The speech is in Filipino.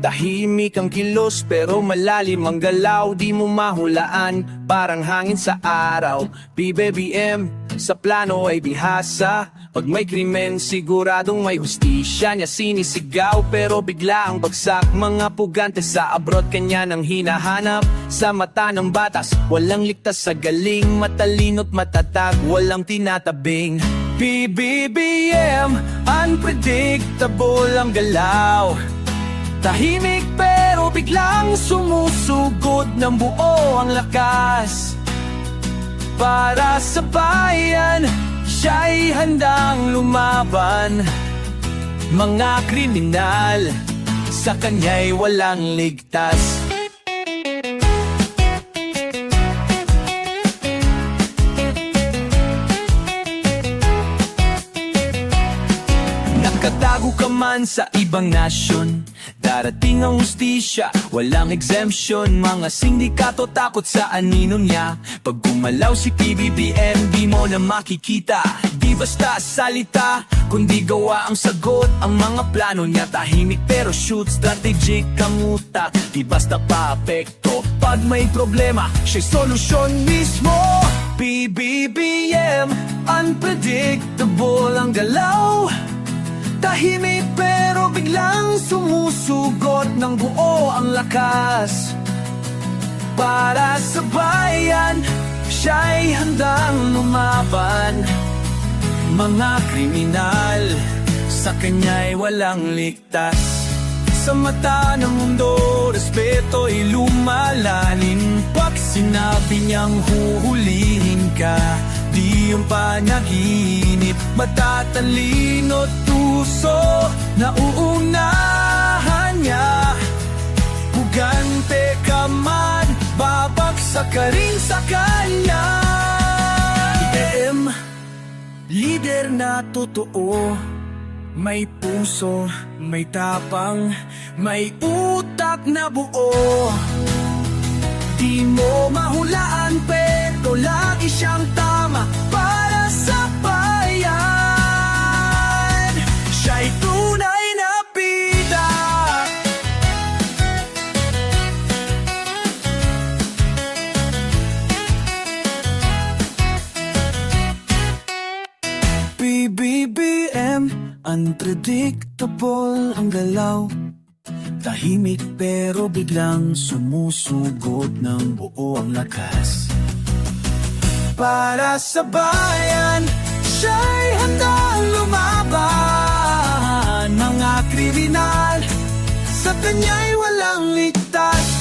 Tahimik ang kilos pero malalim ang galaw. Di mo mahulaan, parang hangin sa araw. PBBM, sa plano ay bihasa. Pag may krimen, siguradong may hustisya. Niya sinisigaw pero bigla ang bagsak. Mga pugante sa abroad, kanya nang hinahanap. Sa mata ng batas, walang ligtas sa galing. Matalino't matatag, walang tinatabing. PBBM, unpredictable ang galaw. Tahimik pero biglang sumusugod ng buo ang lakas. Para sa bayan, siya'y handang lumaban. Mga kriminal, sa kanya'y walang ligtas. Nakatago ka man sa ibang nasyon, darating ang hustisya, walang exemption. Mga sindikato takot sa anino niya. Pag gumalaw si PBBM, di mo na makikita. Di basta salita, kundi gawa ang sagot. Ang mga plano niya tahimik pero shoot, strategic ang utak. Di basta paapekto, pag may problema, siya'y solusyon mismo. PBBM, unpredictable ang galaw. Tahimik pero biglang sumusugot ng buo ang lakas. Para sa bayan, siya'y handang lumaban. Mga kriminal, sa kanya'y walang ligtas. Sa mata ng mundo, respeto'y lumalalim. Pag sinabi niyang huhulihin ka, di yung panaginip. Matatalino tuso, nauunahan niya. Pugante ka man, babagsak ka rin sa kanya. PBBM, lider na totoo. May puso, may tapang, may utak na buo. Di mo mahulaan pero lagi siyang tama para sa bayan. Siya'y tunay na bida. PBBM, unpredictable ang galaw. Tahimik pero biglang sumusugod ng buo ang lakas. Para sa bayan, siya'y handang lumaban. Mga kriminal, sa kanya'y walang ligtas.